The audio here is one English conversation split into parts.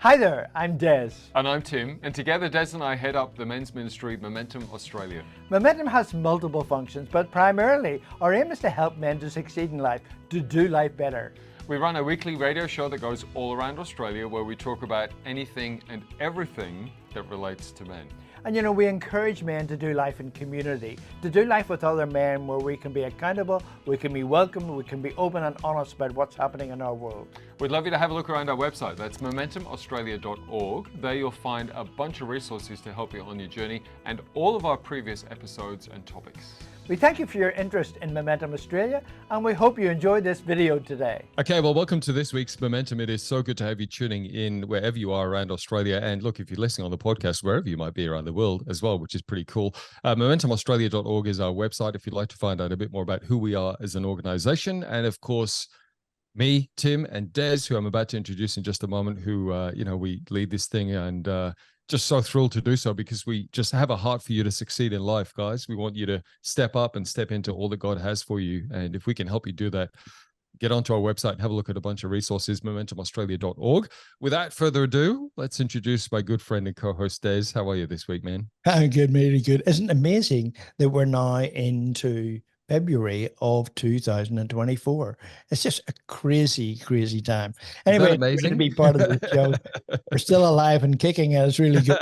Hi there, I'm Des. And I'm Tim, and together Des and I head up the men's ministry Momentum Australia. Momentum has multiple functions, but primarily our aim is to help men to succeed in life, to do life better. We run a weekly radio show that goes all around Australia where we talk about anything and everything that relates to men. And you know, we encourage men to do life in community, to do life with other men where we can be accountable, we can be welcomed, we can be open and honest about what's happening in our world. We'd love you to have a look around our website. That's momentumaustralia.org. There you'll find a bunch of resources to help you on your journey and all of our previous episodes and topics. We thank you for your interest in Momentum Australia, and we hope you enjoyed this video today. Okay, well, welcome to this week's Momentum. It is so good to have you tuning in wherever you are around Australia. And look, if you're listening on the podcast, wherever you might be around the world as well, which is pretty cool. Momentumaustralia.org is our website if you'd like to find out a bit more about who we are as an organization. And of course, me, Tim, and Des, who I'm about to introduce in just a moment, who, we lead this thing and just so thrilled to do so because we just have a heart for you to succeed in life, guys. We want you to step up and step into all that God has for you. And if we can help you do that, get onto our website and have a look at a bunch of resources, momentumaustralia.org. Without further ado, let's introduce my good friend and co-host, Des. How are you this week, man? I'm good, really good. Isn't it amazing that we're now into February of 2024? It's just a crazy, crazy time. Anyway, it's great to be part of the show. We're still alive and kicking, and it's really good.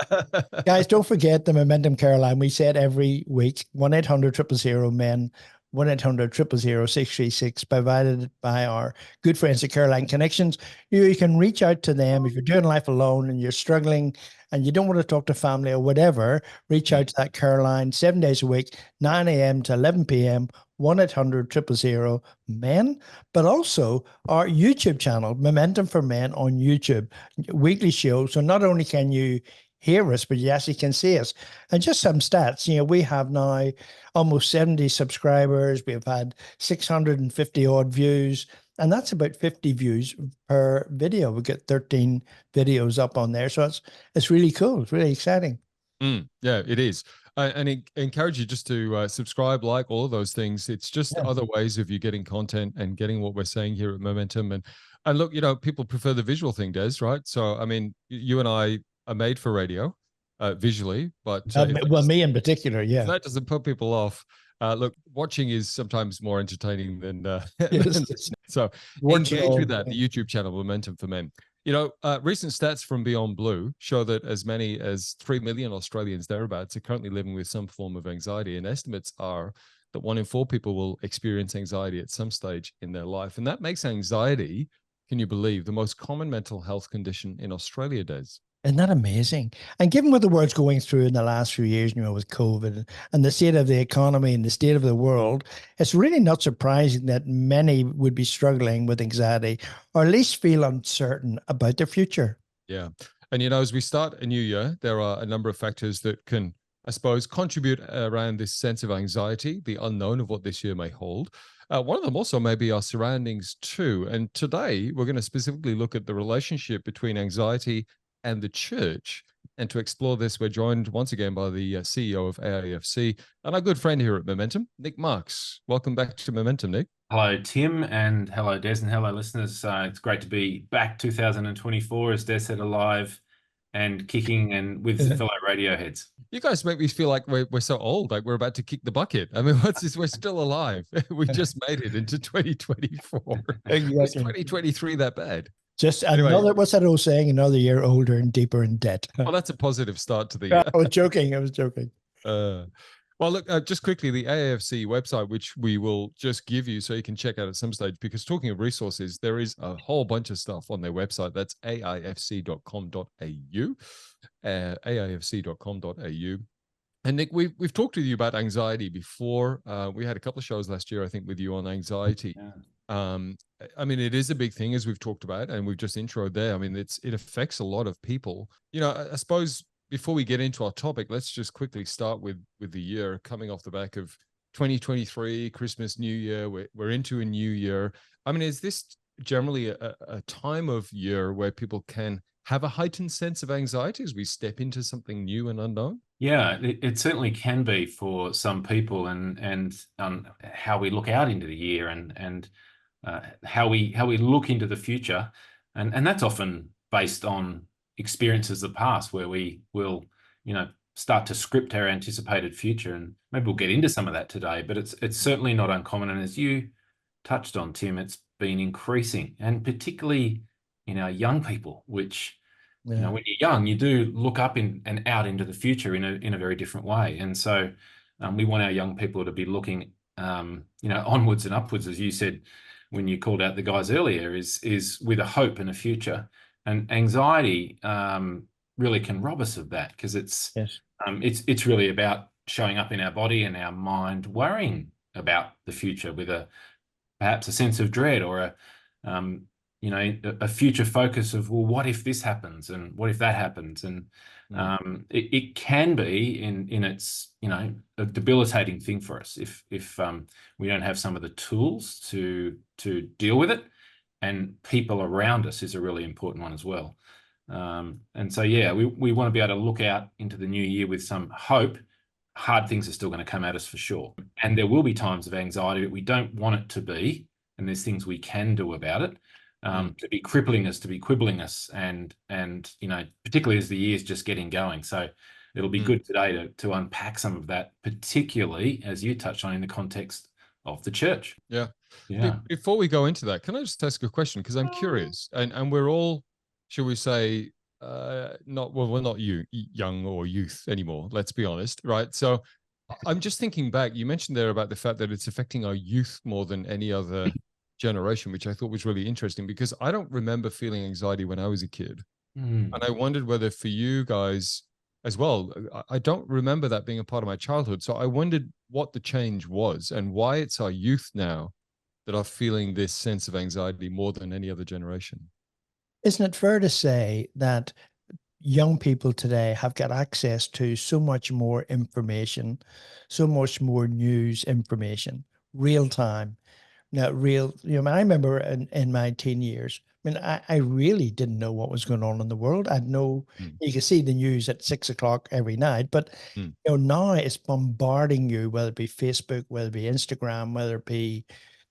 Guys, don't forget the Momentum CARELINE. We said every week, 1-800-000-MEN, 1-800-000-636, provided by our good friends at CARELINE Connections. You can reach out to them if you're doing life alone and you're struggling and you don't want to talk to family or whatever. Reach out to that CARELINE 7 days a week, 9 a.m. to 11 p.m., 1-800-000-MEN, but also our YouTube channel, Momentum for Men on YouTube, weekly show. So not only can you hear us, but you actually can see us. And just some stats, we have now almost 70 subscribers. We've had 650 odd views, and that's about 50 views per video. We get 13 videos up on there. So it's really cool. It's really exciting. Yeah, it is. And encourage you just to subscribe, like all of those things. It's just other ways of you getting content and getting what we're saying here at Momentum. And look, people prefer the visual thing, Des, right? So, I mean, you and I are made for radio visually, but me in particular, yeah. If that doesn't put people off. Look, watching is sometimes more entertaining than so engage with that. The YouTube channel Momentum for Men. Recent stats from Beyond Blue show that as many as 3 million Australians thereabouts are currently living with some form of anxiety, and estimates are that 1 in 4 people will experience anxiety at some stage in their life, and that makes anxiety, can you believe, the most common mental health condition in Australia, Des. Isn't that amazing? And given what the world's going through in the last few years, with COVID and the state of the economy and the state of the world, it's really not surprising that many would be struggling with anxiety or at least feel uncertain about their future. Yeah. And, as we start a new year, there are a number of factors that can, I suppose, contribute around this sense of anxiety, the unknown of what this year may hold. One of them also may be our surroundings too. And today we're going to specifically look at the relationship between anxiety and the church. And to explore this, we're joined once again by the CEO of aifc and our good friend here at Momentum, Nick Marks. Welcome back to Momentum, Nick. Hello, Tim, and hello, Des, and hello, listeners. It's great to be back 2024, as Des said, alive and kicking and with fellow radio heads. You guys make me feel like we're so old, like we're about to kick the bucket. I mean, what's this? We're still alive. We just made it into 2024. Is 2023 that bad? Just another, what's that old saying? Another year older and deeper in debt. Well, that's a positive start to the year. I was joking. Well, look, just quickly, the aifc website, which we will just give you so you can check out at some stage, because talking of resources, there is a whole bunch of stuff on their website. That's aifc.com.au, aifc.com.au. And Nick, we've talked to you about anxiety before. We had a couple of shows last year, I think, with you on anxiety. Yeah. I mean, it is a big thing, as we've talked about, and we've just introed there. I mean, it affects a lot of people. I suppose before we get into our topic, let's just quickly start with the year coming off the back of 2023, Christmas, New Year. We're into a new year. I mean, is this generally a time of year where people can have a heightened sense of anxiety as we step into something new and unknown? Yeah, it certainly can be for some people, and how we look out into the year and how we look into the future, and that's often based on experiences of the past where we will, start to script our anticipated future. And maybe we'll get into some of that today, but it's certainly not uncommon. And as you touched on, Tim, it's been increasing, and particularly in our young people, which, when you're young, you do look up and out into the future in a very different way. And so we want our young people to be looking, onwards and upwards, as you said when you called out the guys earlier, is with a hope and a future. And anxiety really can rob us of that, because it's really about showing up in our body and our mind, worrying about the future with perhaps a sense of dread, or a future focus of, well, what if this happens, and what if that happens? And it can be in its, a debilitating thing for us if we don't have some of the tools to deal with it. And people around us is a really important one as well. And so, we want to be able to look out into the new year with some hope. Hard things are still going to come at us for sure. And there will be times of anxiety that we don't want it to be. And there's things we can do about it, to be crippling us, to be quibbling us, and particularly as the year's just getting going. So it'll be good today to unpack some of that, particularly as you touched on in the context of the church. Yeah. Yeah. Before we go into that, can I just ask a question? Because I'm curious, and we're all, shall we say, we're not young or youth anymore, let's be honest, right? So I'm just thinking back, you mentioned there about the fact that it's affecting our youth more than any other generation, which I thought was really interesting, because I don't remember feeling anxiety when I was a kid. And I wondered whether for you guys as well, I don't remember that being a part of my childhood. So I wondered what the change was and why it's our youth now that are feeling this sense of anxiety more than any other generation. Isn't it fair to say that young people today have got access to so much more information, so much more news information, real time? Now, I remember in my teen years, I really didn't know what was going on in the world. I had you can see the news at 6 o'clock every night, but now it's bombarding you, whether it be Facebook, whether it be Instagram, whether it be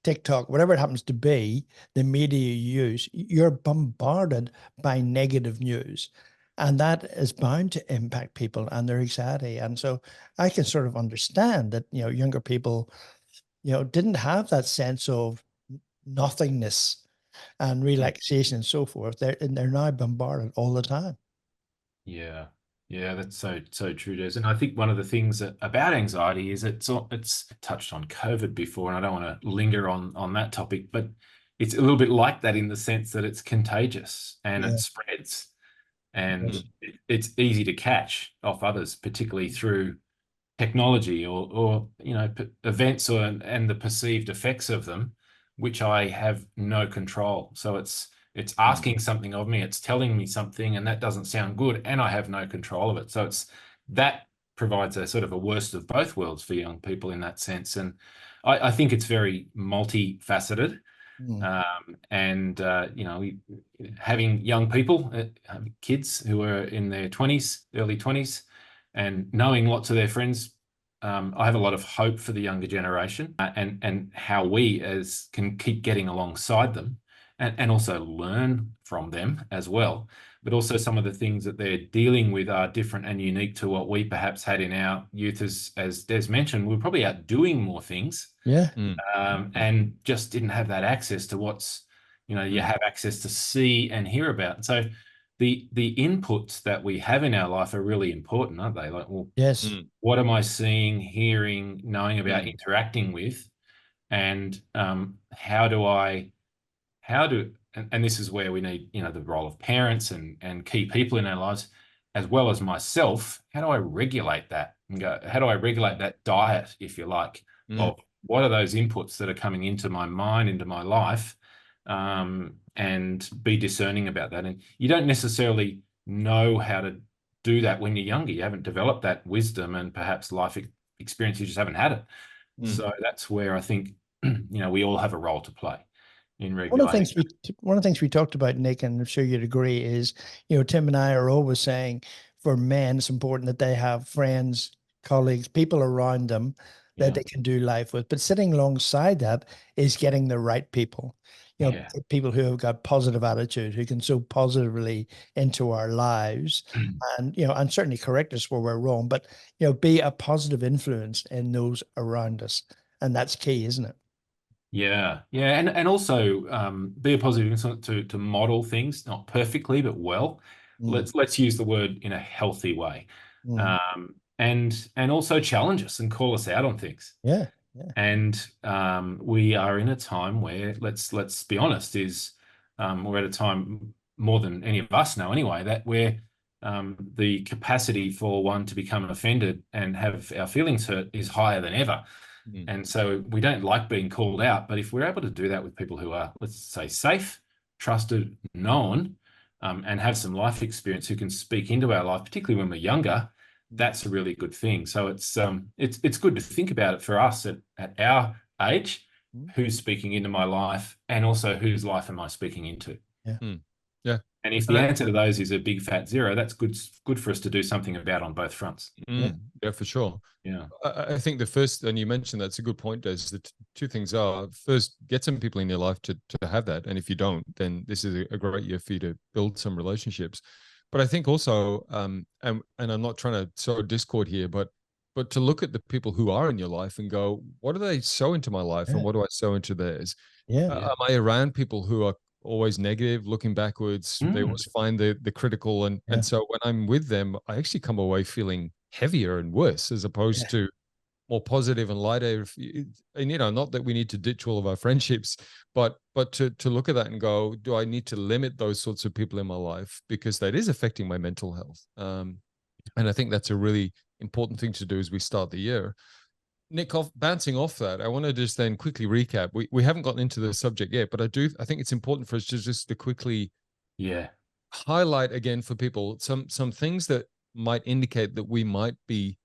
TikTok, whatever it happens to be, the media you use, you're bombarded by negative news. And that is bound to impact people and their anxiety. And so I can sort of understand that, younger people, didn't have that sense of nothingness and relaxation and so forth. They're now bombarded all the time. Yeah. Yeah, that's so true, Des. And I think one of the things about anxiety is it's touched on COVID before, and I don't want to linger on that topic, but it's a little bit like that in the sense that it's contagious and it spreads, and it's easy to catch off others, particularly through technology or events and the perceived effects of them, which I have no control. So it's asking something of me, it's telling me something, and that doesn't sound good, and I have no control of it. So that provides a sort of a worst of both worlds for young people in that sense. And I think it's very multifaceted. Having young people, kids who are in their 20s, early 20s, and knowing lots of their friends, I have a lot of hope for the younger generation, and how we can keep getting alongside them and also learn from them as well. But also some of the things that they're dealing with are different and unique to what we perhaps had in our youth. As Des mentioned, we were probably out doing more things, and just didn't have that access to what's, you have access to see and hear about. And so the inputs that we have in our life are really important, aren't they? Like, well, what am I seeing, hearing, knowing about, interacting with, and and this is where we need, the role of parents and key people in our lives, as well as myself. How do I regulate that how do I regulate that diet, if you like, of what are those inputs that are coming into my mind, into my life, and be discerning about that. And you don't necessarily know how to do that when you're younger. You haven't developed that wisdom and perhaps life experience. You just haven't had it. So that's where I think, we all have a role to play in regulating. One of the things we talked about, Nick, and I'm sure you'd agree, is, Tim and I are always saying for men, it's important that they have friends, colleagues, people around them that they can do life with. But sitting alongside that is getting the right people. Yeah. people who have got positive attitude, who can so positively into our lives, and and certainly correct us where we're wrong, but be a positive influence in those around us, and that's key, isn't it? Yeah, yeah, and also be a positive influence to model things, not perfectly, but well. Mm, Let's use the word in a healthy way, mm. and also challenge us and call us out on things. Yeah, yeah, And we are in a time where let's be honest, we're at a time more than any of us know anyway, that where the capacity for one to become offended and have our feelings hurt is higher than ever. Mm. And so we don't like being called out, but if we're able to do that with people who are, let's say, safe, trusted, known, and have some life experience, who can speak into our life, particularly when we're younger, that's a really good thing. So it's good to think about it for us at our age, who's speaking into my life, and also whose life am I speaking into? yeah. Mm. Yeah. And if And the answer to those is a big fat zero, that's good for us to do something about on both fronts. Yeah. Yeah, for sure. Yeah. I think the first, and you mentioned that's a good point, Des. The two things are, first, get some people in your life to have that. And if you don't, then this is a great year for you to build some relationships. But I think also, and I'm not trying to sow discord here, but to look at the people who are in your life and go, what do they sow into my life, and Yeah. what do I sow into theirs? Yeah. Yeah. Am I around people who are always negative, looking backwards? They always find the critical, and Yeah. so when I'm with them, I actually come away feeling heavier and worse, as opposed Yeah. to more positive and lighter. And not that we need to ditch all of our friendships, but to look at that and go, do I need to limit those sorts of people in my life, because that is affecting my mental health? And I think that's a really important thing to do as we start the year. Nick, bouncing off that, I want to just then quickly recap. We haven't gotten into the subject yet, but I think it's important for us to just to quickly Yeah. highlight again for people some things that might indicate that we might be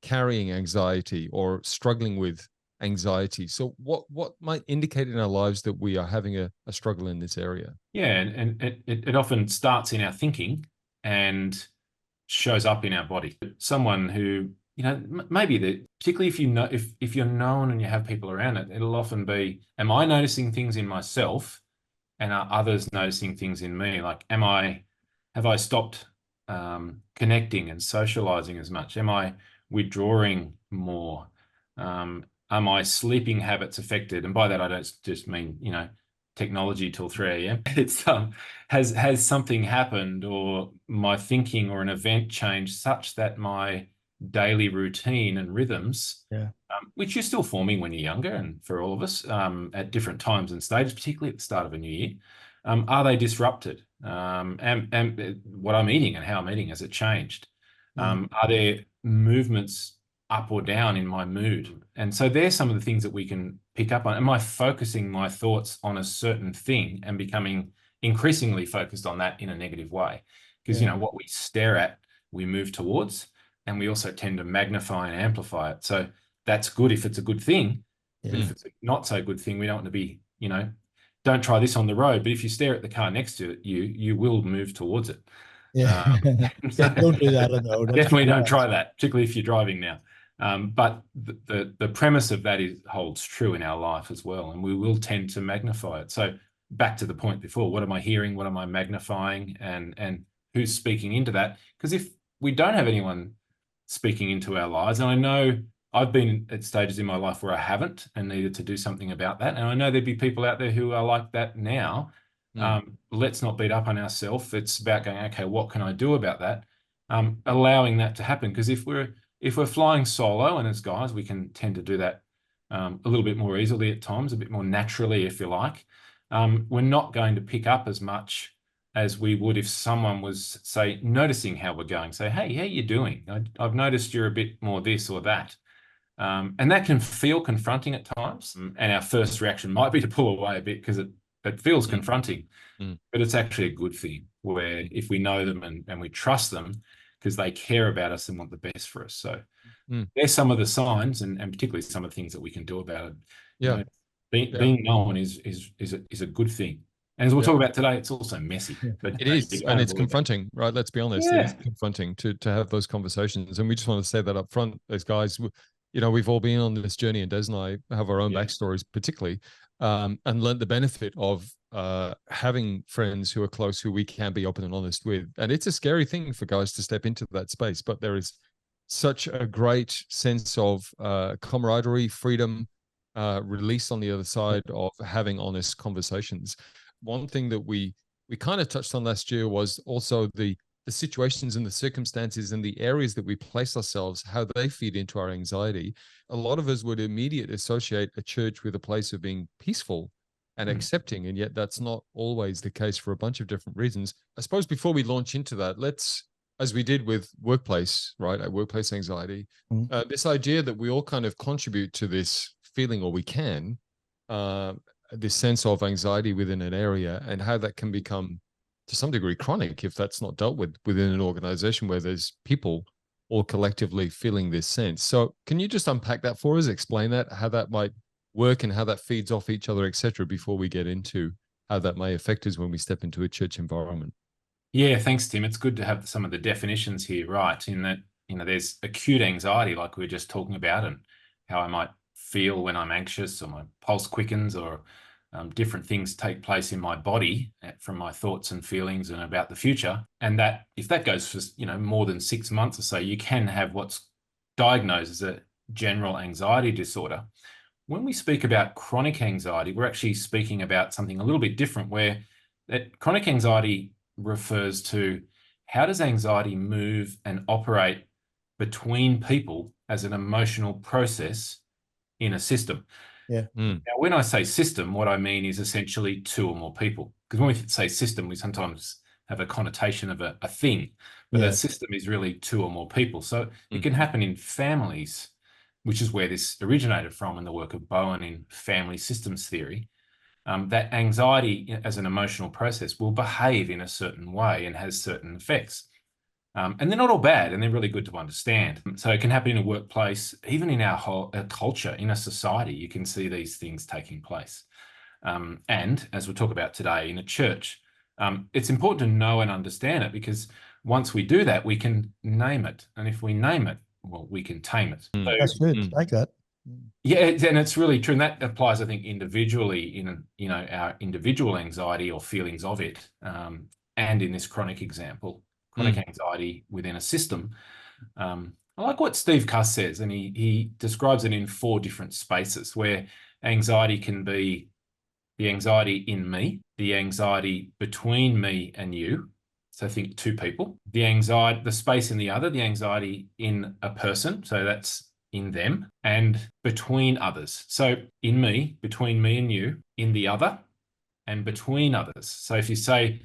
carrying anxiety or struggling with anxiety. So what might indicate in our lives that we are having a struggle in this area? Yeah, and it often starts in our thinking and shows up in our body. Someone who, maybe that, particularly if if you're known and you have people around it, it'll often be, am I noticing things in myself, and are others noticing things in me? Like, have I stopped connecting and socializing as much? Am I withdrawing more? Are my sleeping habits affected? And by that, I don't just mean, technology till 3 a.m. It's has something happened, or my thinking or an event changed such that my daily routine and rhythms, Yeah. which you're still forming when you're younger, and for all of us at different times and stages, particularly at the start of a new year, are they disrupted? And what I'm eating and how I'm eating, has it changed? Are there movements up or down in my mood? And so there's some of the things that we can pick up on. Am I focusing my thoughts on a certain thing and becoming increasingly focused on that in a negative way? Because, Yeah. what we stare at, we move towards, and we also tend to magnify and amplify it. So that's good if it's a good thing. But if it's a not so good thing, we don't want to be, don't try this on the road. But if you stare at the car next to you, you will move towards it. Yeah. Yeah. Don't do that. No, that's Definitely don't try that, particularly if you're driving now. But the premise of that holds true in our life as well, and we will tend to magnify it. So back to the point before, what am I hearing? What am I magnifying? And who's speaking into that? Because if we don't have anyone speaking into our lives, and I know I've been at stages in my life where I haven't and needed to do something about that, and I know there'd be people out there who are like that now. Let's not beat up on ourselves. It's about going, okay, what can I do about that? Allowing that to happen, because if we're flying solo, and as guys, we can tend to do that a little bit more easily at times, a bit more naturally, if you like. We're not going to pick up as much as we would if someone was, say, noticing how we're going. Say, hey, how you doing? I've noticed you're a bit more this or that. And that can feel confronting at times. And our first reaction might be to pull away a bit, because it feels confronting. But it's actually a good thing, where if we know them and we trust them, because they care about us and want the best for us. So there's some of the signs, and particularly some of the things that we can do about it. Yeah. Being known is a good thing. And as we'll talk about today, it's also messy. But It is, and it's confronting, right? Let's be honest. Yeah. It is confronting to have those conversations, and we just want to say that up front, as guys. We've all been on this journey, and Des and I have our own backstories, particularly. and learned the benefit of having friends who are close, who we can be open and honest with. And it's a scary thing for guys to step into that space, but there is such a great sense of camaraderie, freedom, release on the other side of having honest conversations. One thing that we kind of touched on last year was also the situations and the circumstances and the areas that we place ourselves, how they feed into our anxiety. A lot of us would immediately associate a church with a place of being peaceful and accepting, and yet that's not always the case for a bunch of different reasons. I suppose before we launch into that, let's, as we did with workplace, right, workplace anxiety, this idea that we all kind of contribute to this feeling, or we can, this sense of anxiety within an area, and how that can become to some degree chronic if that's not dealt with within an organization where there's people all collectively feeling this sense. So can you just unpack that for us, explain that, how that might work and how that feeds off each other, etc., before we get into how that may affect us when we step into a church environment? Yeah, thanks, Tim. It's good to have some of the definitions here, right? In that, there's acute anxiety, like we were just talking about, and how I might feel when I'm anxious, or my pulse quickens, or different things take place in my body from my thoughts and feelings and about the future. And that, if that goes for more than 6 months or so, you can have what's diagnosed as a general anxiety disorder. When we speak about chronic anxiety, we're actually speaking about something a little bit different, where that chronic anxiety refers to how does anxiety move and operate between people as an emotional process in a system. Yeah. Now, when I say system, what I mean is essentially two or more people. Because when we say system, we sometimes have a connotation of a thing, but a system is really two or more people. So it can happen in families, which is where this originated from in the work of Bowen in family systems theory. That anxiety as an emotional process will behave in a certain way and has certain effects. And they're not all bad, and they're really good to understand. So it can happen in a workplace, even in our whole culture, in a society, you can see these things taking place. And as we'll talk about today, in a church, it's important to know and understand it, because once we do that, we can name it. And if we name it, well, we can tame it. So, That's good. Like that. yeah, and it's really true. And that applies, I think, individually in, our individual anxiety or feelings of it. And in this chronic example, chronic anxiety within a system. I like what Steve Cuss says, and he describes it in 4 different spaces, where anxiety can be the anxiety in me, the anxiety between me and you. So think 2 people, the space in the other, the anxiety in a person. So that's in them, and between others. So in me, between me and you, in the other, and between others. So if you say,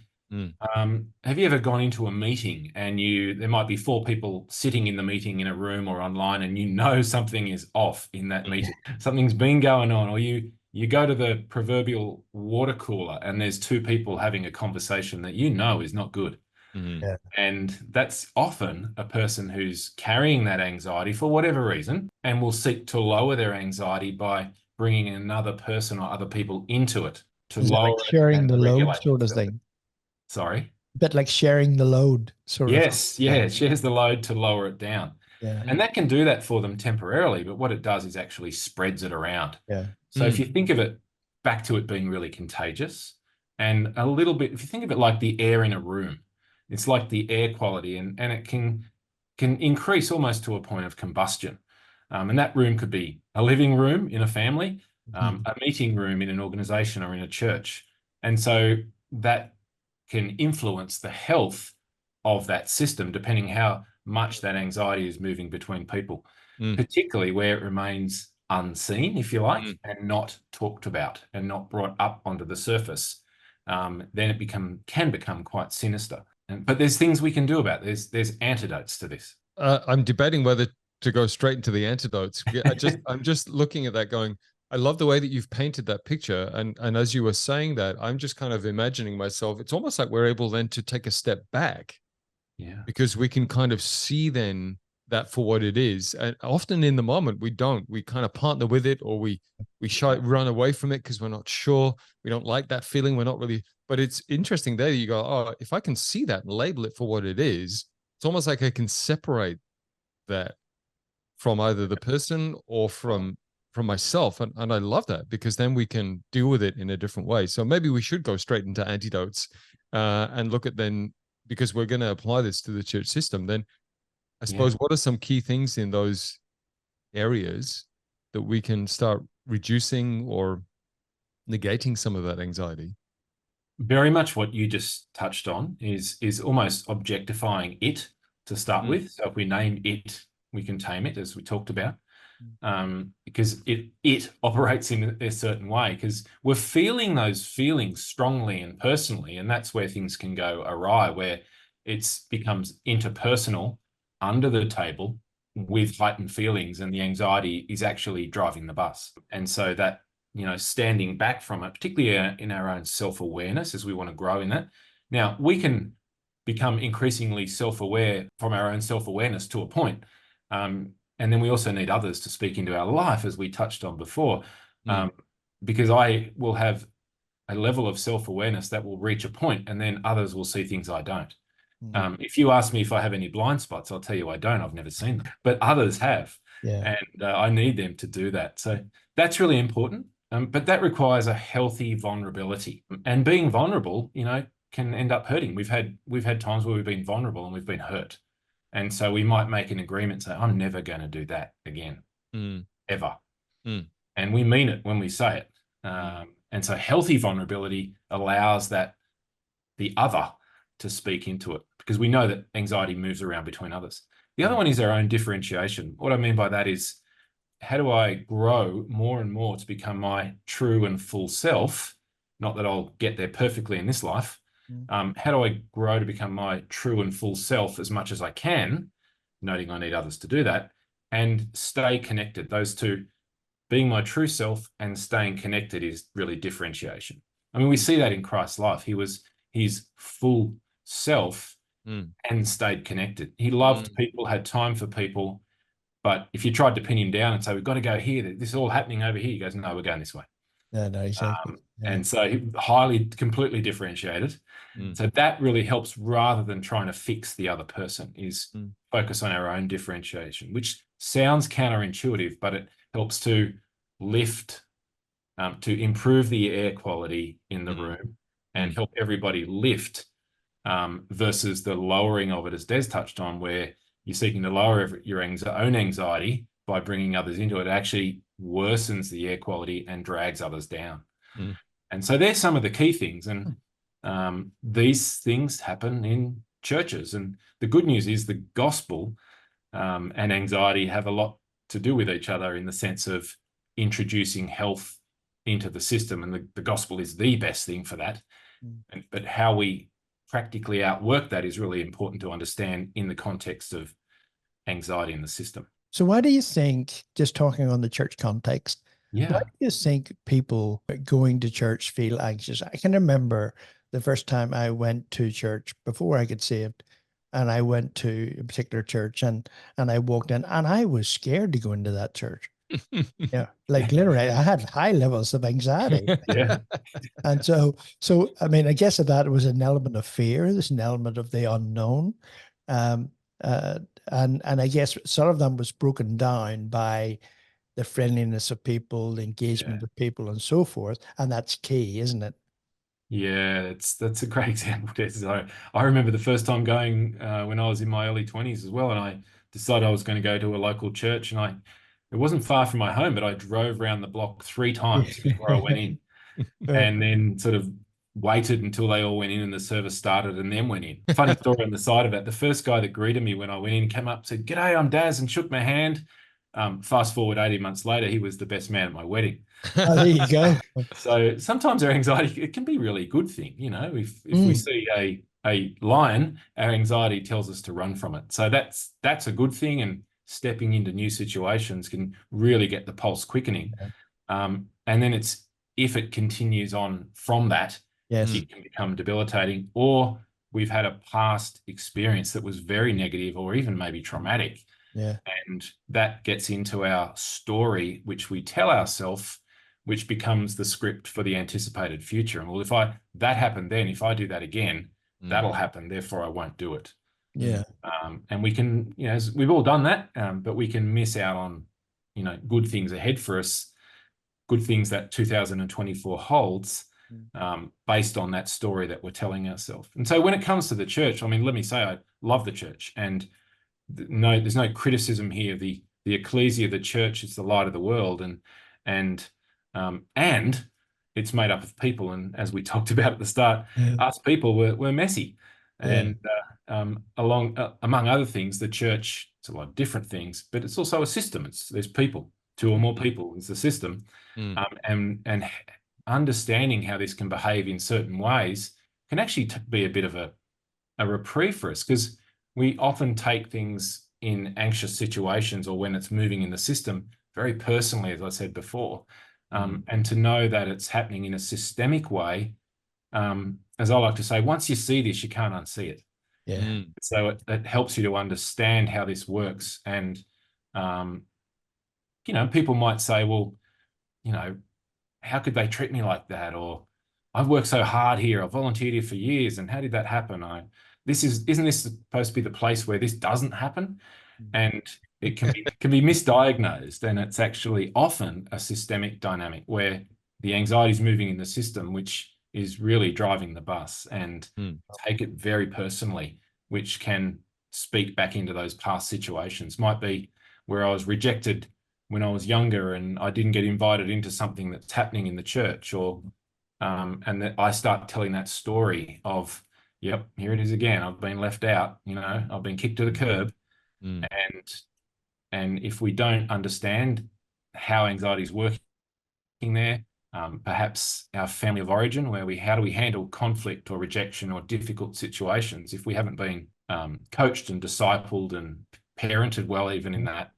have you ever gone into a meeting and there might be 4 people sitting in the meeting in a room or online, and something is off in that meeting, something's been going on, or you go to the proverbial water cooler and there's 2 people having a conversation that is not good. Yeah. And that's often a person who's carrying that anxiety for whatever reason, and will seek to lower their anxiety by bringing another person or other people into it to Is it lower like sharing and the load regulate sort of themselves. thing? Sorry? A bit like sharing the load sort of. Yes, yeah, it shares the load to lower it down. Yeah. And that can do that for them temporarily, but what it does is actually spreads it around. Yeah. So if you think of it back to it being really contagious, and a little bit, if you think of it like the air in a room, it's like the air quality, and it can increase almost to a point of combustion. And that room could be a living room in a family, a meeting room in an organization or in a church. And so that can influence the health of that system, depending how much that anxiety is moving between people, particularly where it remains unseen, if you like, and not talked about and not brought up onto the surface. Then it can become quite sinister. But there's things we can do about it. There's antidotes to this. I'm debating whether to go straight into the antidotes. I'm just looking at that going, I love the way that you've painted that picture. And as you were saying that, I'm just kind of imagining myself, it's almost like we're able then to take a step back. Yeah. Because we can kind of see then that for what it is. And often in the moment, we don't. We kind of partner with it, or we run away from it because we're not sure. We don't like that feeling. We're not really. But it's interesting there. You go, oh, if I can see that and label it for what it is, it's almost like I can separate that from either the person or from from myself. And I love that, because then we can deal with it in a different way. So maybe we should go straight into antidotes and look at then, because we're going to apply this to the church system, then I suppose what are some key things in those areas that we can start reducing or negating some of that anxiety? Very much what you just touched on is almost objectifying it to start with. So if we name it, we can tame it, as we talked about, because it operates in a certain way, because we're feeling those feelings strongly and personally, and that's where things can go awry, where it becomes interpersonal under the table with heightened feelings, and the anxiety is actually driving the bus. And so that, standing back from it, particularly in our own self-awareness, as we want to grow in that. Now, we can become increasingly self-aware from our own self-awareness to a point. And then we also need others to speak into our life, as we touched on before, because I will have a level of self-awareness that will reach a point, and then others will see things I don't. If you ask me if I have any blind spots, I'll tell you I don't. I've never seen them, but others have. Yeah. And I need them to do that. So that's really important. But that requires a healthy vulnerability, and being vulnerable, can end up hurting. We've had times where we've been vulnerable and we've been hurt. And so we might make an agreement, say, I'm never going to do that again, ever. And we mean it when we say it. And so healthy vulnerability allows the other to speak into it, because we know that anxiety moves around between others. The other one is our own differentiation. What I mean by that is, how do I grow more and more to become my true and full self? Not that I'll get there perfectly in this life. How do I grow to become my true and full self as much as I can, noting I need others to do that, and stay connected? Those two, being my true self and staying connected, is really differentiation. I mean, we see that in Christ's life. He was his full self and stayed connected. He loved people, had time for people. But if you tried to pin him down and say, we've got to go here, this is all happening over here, he goes, no, we're going this way. No, exactly. And so he completely differentiated. So that really helps, rather than trying to fix the other person, is focus on our own differentiation, which sounds counterintuitive, but it helps to lift, to improve the air quality in the room and help everybody lift, versus the lowering of it, as Des touched on, where you're seeking to lower your own anxiety by bringing others into it. It actually worsens the air quality and drags others down. And so there's some of the key things. And these things happen in churches. And the good news is the gospel and anxiety have a lot to do with each other, in the sense of introducing health into the system. And the gospel is the best thing for that. But how we practically outwork that is really important to understand in the context of anxiety in the system. So why do you think, just talking on the church context, why do you think people going to church feel anxious? I can remember the first time I went to church before I got saved, and I went to a particular church, and I walked in, and I was scared to go into that church. Like literally, I had high levels of anxiety. And so I mean, I guess that was an element of fear. There's an element of the unknown, and I guess some of them was broken down by the friendliness of people, the engagement of people, and so forth. And that's key, isn't it? Yeah, that's a great example, Des. I remember the first time going when I was in my early 20s as well, and I decided I was going to go to a local church, and it wasn't far from my home, but I drove around the block 3 times before I went in, and then sort of waited until they all went in and the service started, and then went in. Funny story on the side of it. The first guy that greeted me when I went in came up, said, "G'day, I'm Daz," and shook my hand. Fast forward 18 months later, he was the best man at my wedding. Oh, there you go. So sometimes our anxiety, it can be really a good thing. If we see a lion, our anxiety tells us to run from it. So that's a good thing, and stepping into new situations can really get the pulse quickening. And then if it continues on from that, it can become debilitating, or we've had a past experience that was very negative or even maybe traumatic. And that gets into our story, which we tell ourselves, which becomes the script for the anticipated future. And well, if that happened then, if I do that again, that'll happen, therefore I won't do it. And we can, we've all done that, but we can miss out on, good things ahead for us, good things that 2024 holds, based on that story that we're telling ourselves. And so when it comes to the church, I mean, let me say I love the church, and there's no criticism here. The ecclesia, the church, is the light of the world, and it's made up of people. And as we talked about at the start, us people were messy, and among other things, the church, it's a lot of different things, but it's also a system. There's people, two or more people is the system, and understanding how this can behave in certain ways can actually be a bit of a reprieve for us, because we often take things in anxious situations or when it's moving in the system very personally, as I said before, and to know that it's happening in a systemic way, as I like to say, once you see this, you can't unsee it. Yeah. So it helps you to understand how this works. And, people might say, well, how could they treat me like that? Or I've worked so hard here, I've volunteered here for years, and how did that happen? Isn't this supposed to be the place where this doesn't happen? And it can be misdiagnosed, and it's actually often a systemic dynamic where the anxiety is moving in the system, which is really driving the bus, and take it very personally, which can speak back into those past situations. Might be where I was rejected when I was younger and I didn't get invited into something that's happening in the church, or and that I start telling that story of, yep, here it is again. I've been left out, I've been kicked to the curb. And if we don't understand how anxiety is working there, perhaps our family of origin, how do we handle conflict or rejection or difficult situations, if we haven't been coached and discipled and parented well, even in that,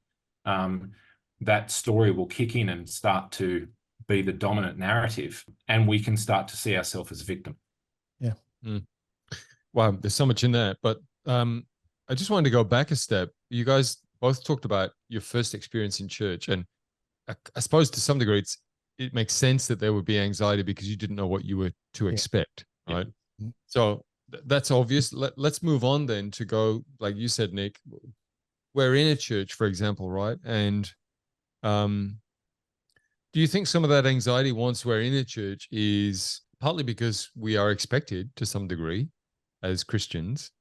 that story will kick in and start to be the dominant narrative, and we can start to see ourselves as a victim. Yeah. Wow, there's so much in there. But I just wanted to go back a step. You guys both talked about your first experience in church, and I suppose to some degree it makes sense that there would be anxiety because you didn't know what you were to expect, right? So that's obvious. Let's move on then to go, like you said, Nick, we're in a church, for example, right? And do you think some of that anxiety once we're in a church is partly because we are expected to some degree as Christians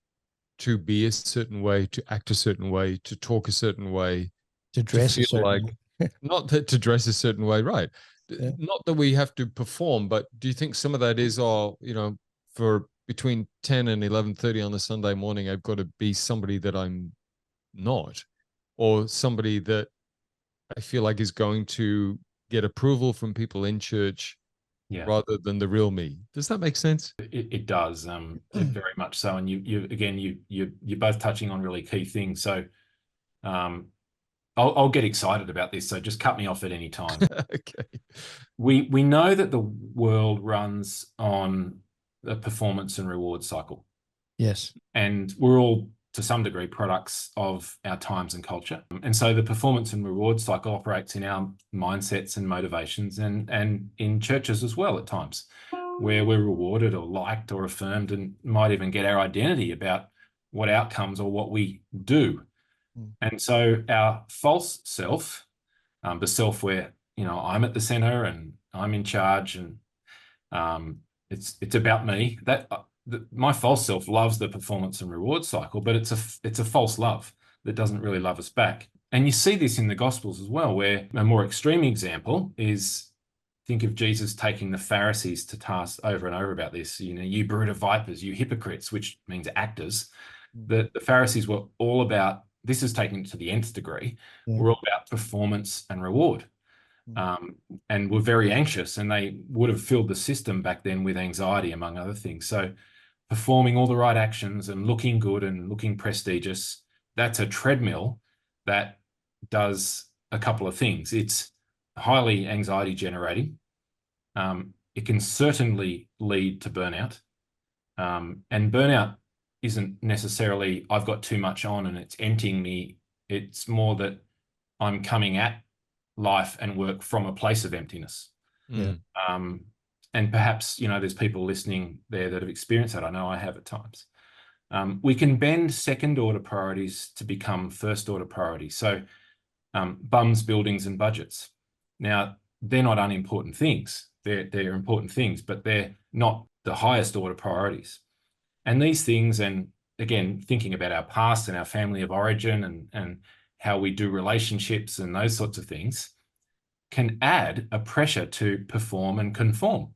to be a certain way, to act a certain way, to talk a certain way, To dress to a feel certain like, not that to dress a certain way, right? Yeah. Not that we have to perform, but do you think some of that is, for between 10 and 11:30 on a Sunday morning, I've got to be somebody that I'm not, or somebody that I feel like is going to get approval from people in church rather than the real me? Does that make sense? It does, very much so. And you're both touching on really key things. So I'll get excited about this, so just cut me off at any time. Okay. We know that the world runs on a performance and reward cycle. Yes. And we're all, to some degree, products of our times and culture. And so the performance and reward cycle operates in our mindsets and motivations, and in churches as well at times, where we're rewarded or liked or affirmed, and might even get our identity about what outcomes or what we do. And so our false self, the self where, I'm at the center and I'm in charge, and it's about me, my false self loves the performance and reward cycle, but it's a false love that doesn't really love us back. And you see this in the Gospels as well, where a more extreme example is, think of Jesus taking the Pharisees to task over and over about this. You brood of vipers, you hypocrites, which means actors. The Pharisees were all about, this is taken to the nth degree, we're all about performance and reward. And were very anxious, and they would have filled the system back then with anxiety, among other things. So performing all the right actions and looking good and looking prestigious, that's a treadmill that does a couple of things. It's highly anxiety generating. It can certainly lead to burnout. And burnout isn't necessarily I've got too much on and it's emptying me. It's more that I'm coming at life and work from a place of emptiness. And perhaps, there's people listening there that have experienced that. I know I have at times. We can bend second order priorities to become first order priorities. So bums, buildings, and budgets. Now, they're not unimportant things. They're important things, but they're not the highest order priorities. And these things, and again, thinking about our past and our family of origin and how we do relationships and those sorts of things, can add a pressure to perform and conform,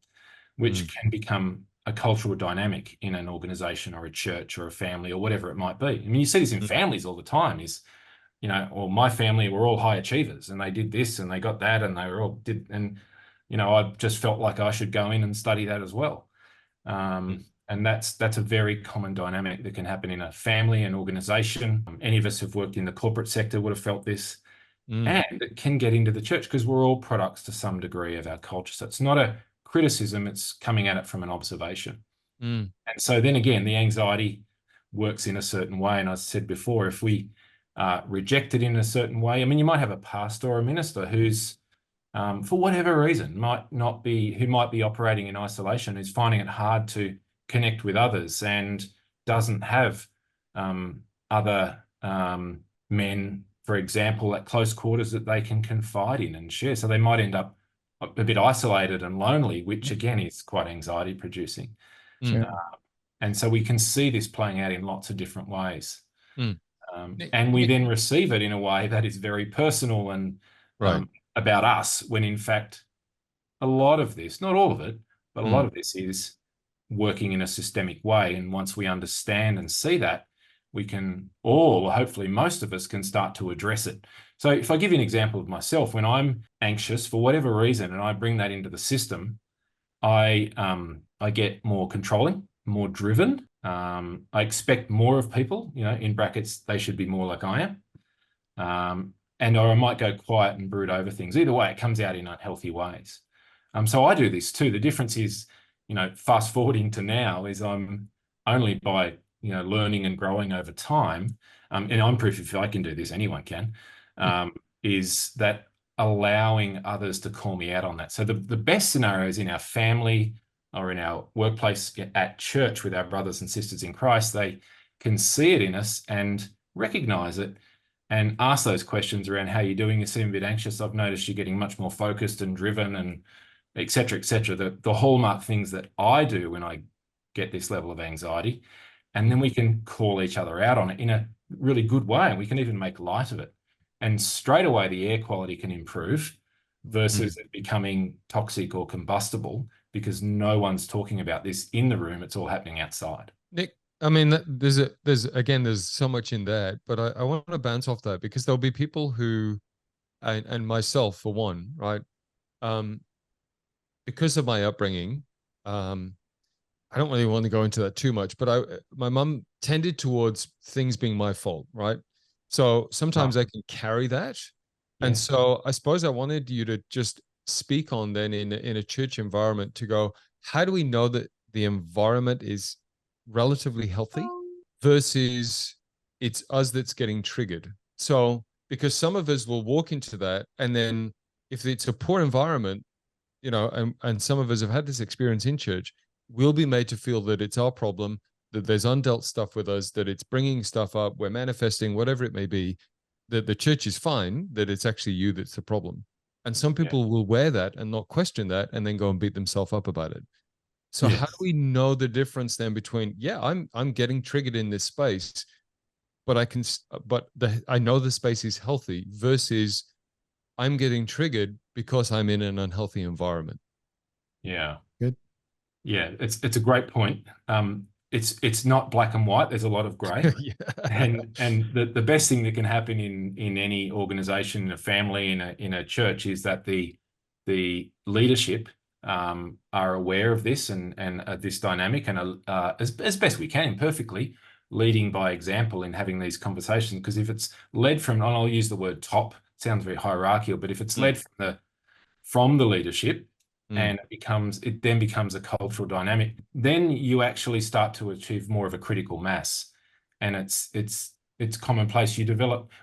which can become a cultural dynamic in an organization or a church or a family or whatever it might be. I mean, you see this in families all the time, is, you know, or my family were all high achievers and they did this and they got that and they were all did, and, you know, I just felt like I should go in and study that as well. And that's a very common dynamic that can happen in a family, an organization. Any of us who've worked in the corporate sector would have felt this. And it can get into the church because we're all products to some degree of our culture. So it's not a criticism, it's coming at it from an observation. And so then again, the anxiety works in a certain way. And I said before, if we reject it in a certain way, I mean, you might have a pastor or a minister who's, for whatever reason, who might be operating in isolation, who's finding it hard to connect with others and doesn't have other men, for example, at close quarters that they can confide in and share. So they might end up a bit isolated and lonely, which again is quite anxiety producing. And so we can see this playing out in lots of different ways. And we then receive it in a way that is very personal and about us, when in fact, a lot of this, not all of it, but a lot of this is working in a systemic way. And once we understand and see that, we can all, hopefully most of us, can start to address it. So if I give you an example of myself, when I'm anxious for whatever reason, and I bring that into the system, I get more controlling, more driven. I expect more of people, you know, in brackets, they should be more like I am. Or I might go quiet and brood over things. Either way, it comes out in unhealthy ways. So I do this too. The difference is, you know, fast forwarding to now, is I'm only by, you know, learning and growing over time, and I'm proof if I can do this, anyone can, is that allowing others to call me out on that. So the best scenario is in our family or in our workplace, at church with our brothers and sisters in Christ. They can see it in us and recognize it and ask those questions around, how you're doing, you seem a bit anxious, I've noticed you're getting much more focused and driven, and et cetera, the hallmark things that I do when I get this level of anxiety. And then we can call each other out on it in a really good way. And we can even make light of it. And straight away, the air quality can improve versus it becoming toxic or combustible, because no one's talking about this in the room. It's all happening outside. Nick, I mean, there's so much in that, but I want to bounce off that, because there'll be people who, and myself for one, right? Because of my upbringing, I don't really want to go into that too much, but my mum tended towards things being my fault, right? So sometimes I can carry that. Yeah. And so I suppose I wanted you to just speak on then in a church environment, to go, how do we know that the environment is relatively healthy versus it's us that's getting triggered? So, because some of us will walk into that, and then if it's a poor environment, you know, and some of us have had this experience in church, we'll be made to feel that it's our problem, that there's undealt stuff with us, that it's bringing stuff up, we're manifesting, whatever it may be, that the church is fine, that it's actually you that's the problem. And some people will wear that and not question that, and then go and beat themselves up about it. So how do we know the difference then between, I'm getting triggered in this space, but I know the space is healthy, versus I'm getting triggered because I'm in an unhealthy environment? Yeah. Good. Yeah, it's a great point. It's not black and white. There's a lot of grey. And the best thing that can happen in any organization, in a family, in a church, is that the leadership are aware of this and this dynamic, and as best we can, imperfectly, leading by example in having these conversations. Because if it's led from, and I'll use the word top, it sounds very hierarchical, but if it's led from the leadership, and it then becomes a cultural dynamic, then you actually start to achieve more of a critical mass. And it's commonplace.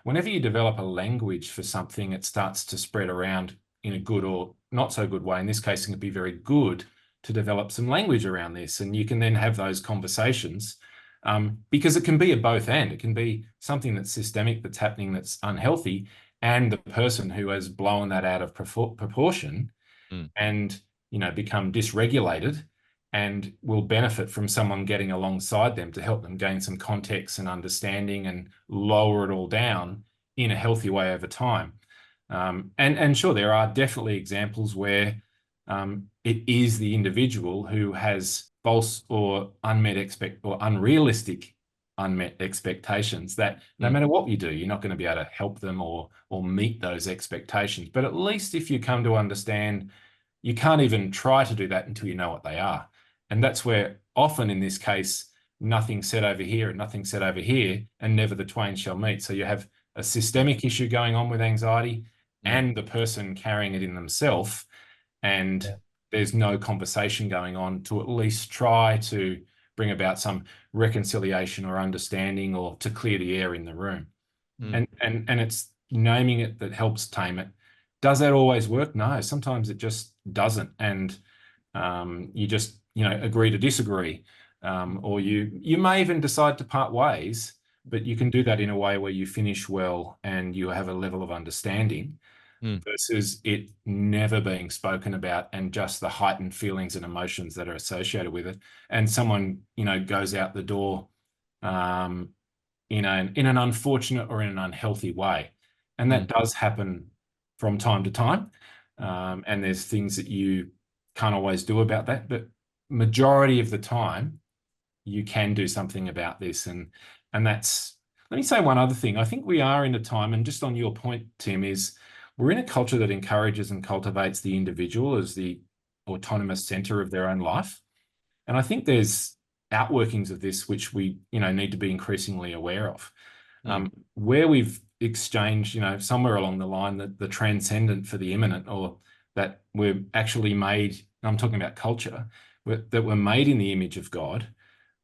Whenever you develop a language for something, it starts to spread around in a good or not so good way. In this case, it can be very good to develop some language around this. And you can then have those conversations, because it can be a both and. It can be something that's systemic, that's happening, that's unhealthy, and the person who has blown that out of proportion Mm. and, become dysregulated, and will benefit from someone getting alongside them to help them gain some context and understanding and lower it all down in a healthy way over time. And sure, there are definitely examples where it is the individual who has false or unrealistic unmet expectations that no matter what you do, you're not going to be able to help them or meet those expectations. But at least if you come to understand, you can't even try to do that until you know what they are. And that's where often in this case, nothing said over here and nothing said over here, and never the twain shall meet. So you have a systemic issue going on with anxiety and the person carrying it in themselves, and there's no conversation going on to at least try to bring about some reconciliation or understanding, or to clear the air in the room. And it's naming it that helps tame it. Does that always work? No, sometimes it just doesn't. And you just, agree to disagree. Or you may even decide to part ways, but you can do that in a way where you finish well and you have a level of understanding, versus it never being spoken about and just the heightened feelings and emotions that are associated with it. And someone, goes out the door in an unfortunate or in an unhealthy way. And that does happen from time to time. And there's things that you can't always do about that, but majority of the time you can do something about this. And that's, let me say one other thing. I think we are in a time, and just on your point, Tim, is we're in a culture that encourages and cultivates the individual as the autonomous center of their own life. And I think there's outworkings of this which we, need to be increasingly aware of. Where we've exchanged, somewhere along the line, the transcendent for the immanent, or that we're actually made, I'm talking about culture, that we're made in the image of God,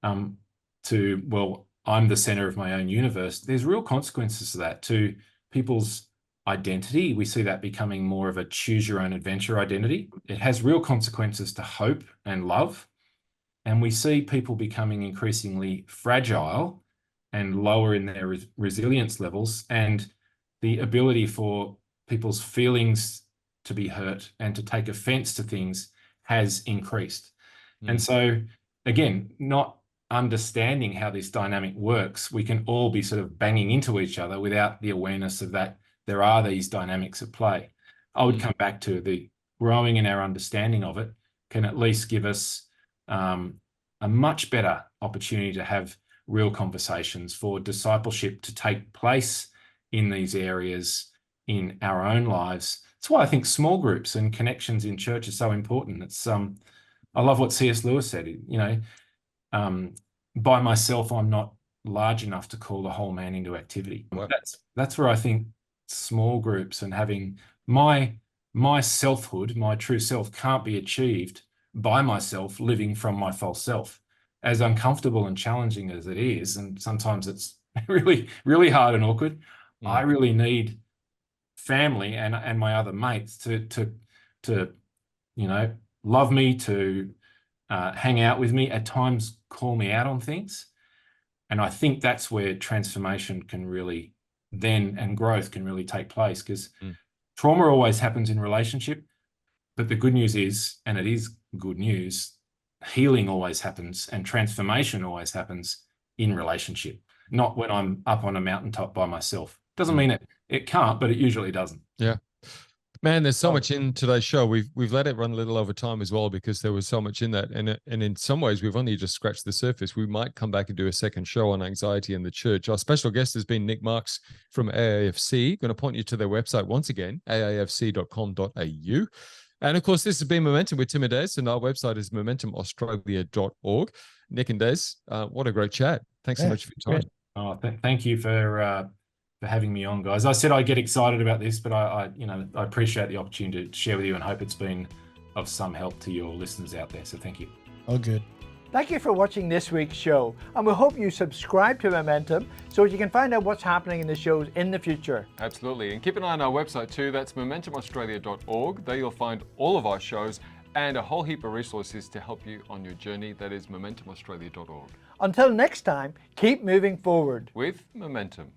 well, I'm the center of my own universe. There's real consequences to that, to people's identity. We see that becoming more of a choose your own adventure identity. It has real consequences to hope and love. And we see people becoming increasingly fragile and lower in their resilience levels, and the ability for people's feelings to be hurt and to take offense to things has increased. And so, again, not understanding how this dynamic works, we can all be sort of banging into each other without the awareness of that there are these dynamics at play. I would come back to the growing in our understanding of it can at least give us a much better opportunity to have real conversations, for discipleship to take place in these areas in our own lives. That's why I think small groups and connections in church are so important. It's I love what C.S. Lewis said, by myself, I'm not large enough to call the whole man into activity. Wow. That's where I think small groups and having my selfhood, my true self, can't be achieved by myself living from my false self. As uncomfortable and challenging as it is, and sometimes it's really, really hard and awkward, I really need family and my other mates to love me, to hang out with me, at times call me out on things. And I think that's where transformation can really and growth can really take place, because trauma always happens in relationship. But the good news is, and it is good news, healing always happens and transformation always happens in relationship, not when I'm up on a mountaintop by myself. Doesn't mean it can't, but it usually doesn't. Yeah. Man, there's so much in today's show. We've let it run a little over time as well, because there was so much in that. And in some ways, we've only just scratched the surface. We might come back and do a second show on anxiety in the church. Our special guest has been Nick Marks from AIFC. Going to point you to their website once again, aifc.com.au. And of course, this has been Momentum with Tim and Des, and our website is momentumaustralia.org. Nick and Des, what a great chat. Thanks so much for your time. Oh, thank you for having me on, guys. I said I get excited about this, but I appreciate the opportunity to share with you, and hope it's been of some help to your listeners out there. So thank you. Oh, good. Thank you for watching this week's show, and we hope you subscribe to Momentum so you can find out what's happening in the shows in the future. Absolutely. And keep an eye on our website too. That's momentumaustralia.org. There you'll find all of our shows and a whole heap of resources to help you on your journey. That is momentumaustralia.org. Until next time, keep moving forward with Momentum.